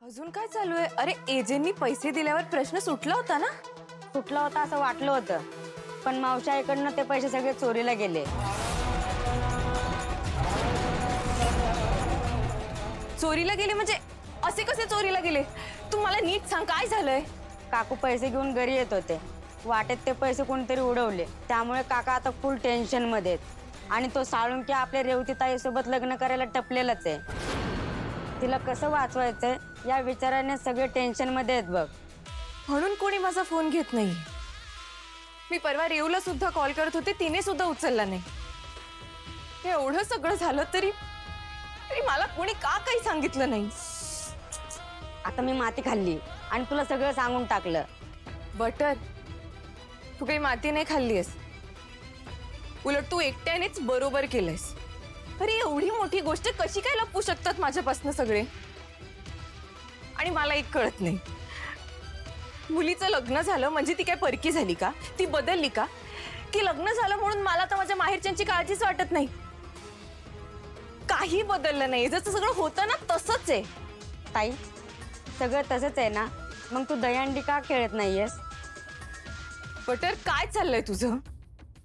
अजून काय चालू आहे? अरे एजेंनी पैसे दिल्यावर प्रश्न सुटला होता ना? सुटला होता असं वाटलं होतं, पण मावशाईकडनं ते पैसे सगळे चोरीला गेले. चोरीला गेले म्हणजे असे कसे चोरीला गेले? तू मला नीट सांग, काय झालंय? काकू पैसे घेऊन घरी येत होते, वाटेत ते पैसे कोणतरी उडवले, त्यामुळे काका आता फुल टेन्शन मध्ये आहेत. आणि तो साळुंकी आपल्या रेवतीताईसोबत लग्न करायला टपलेलाच आहे. तिला कसं वाचवायचंय या विचाराने सगळे टेन्शन मध्ये आहेत बघ. म्हणून कोणी माझा फोन घेत नाही. मी परवा रेवला सुद्धा कॉल करत होते, तिने सुद्धा उचलला नाही. हे एवढं सगळं झालं तरी मला कोणी का काही सांगितलं नाही? आता मी माती खाल्ली आणि तुला सगळं सांगून टाकलं. बटर, तू काही माती नाही खाल्लीस, उलट तू एकट्यानेच बरोबर केलंयस. अरे एवढी मोठी गोष्ट कशी काय लपवू शकतात माझ्यापासून सगळे? आणि मला एक कळत नाही, मुलीचं लग्न झालं म्हणजे ती काय परकी झाली का? ती बदलली का? की लग्न झालं म्हणून मला तर माझ्या माहेरच्यांची काळजीच वाटत नाही? काही बदललं नाही, जसं सगळं होतं ना तसंच आहे. ताई, सगळं तसंच आहे ना, मग तू दहीहंडी का खेळत नाहीयेस? बटर, काय चाललंय तुझं?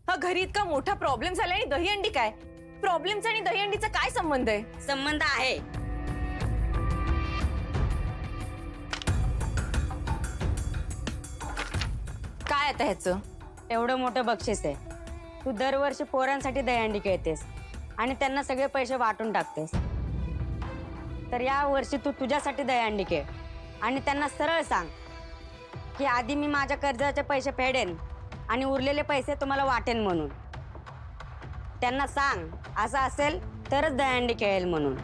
हा घरी इतका मोठा प्रॉब्लेम झाला आणि दहीहंडी काय? प्रॉब्लेमचा आणि दहीहंडीचा काय संबंध आहे? संबंध आहे. काय आता ह्याचं? एवढं मोठं बक्षीस आहे. तू दरवर्षी पोरांसाठी दहीहंडी खेळतेस आणि त्यांना सगळे पैसे वाटून टाकतेस. तर या वर्षी तू तुझ्यासाठी दहीहंडी खेळ आणि त्यांना सरळ सांग की आधी मी माझ्या कर्जाचे पैसे फेडेन आणि उरलेले पैसे तुम्हाला वाटेन म्हणून. त्यांना सांग असं असेल तरच दहीहंडी खेळेल म्हणून.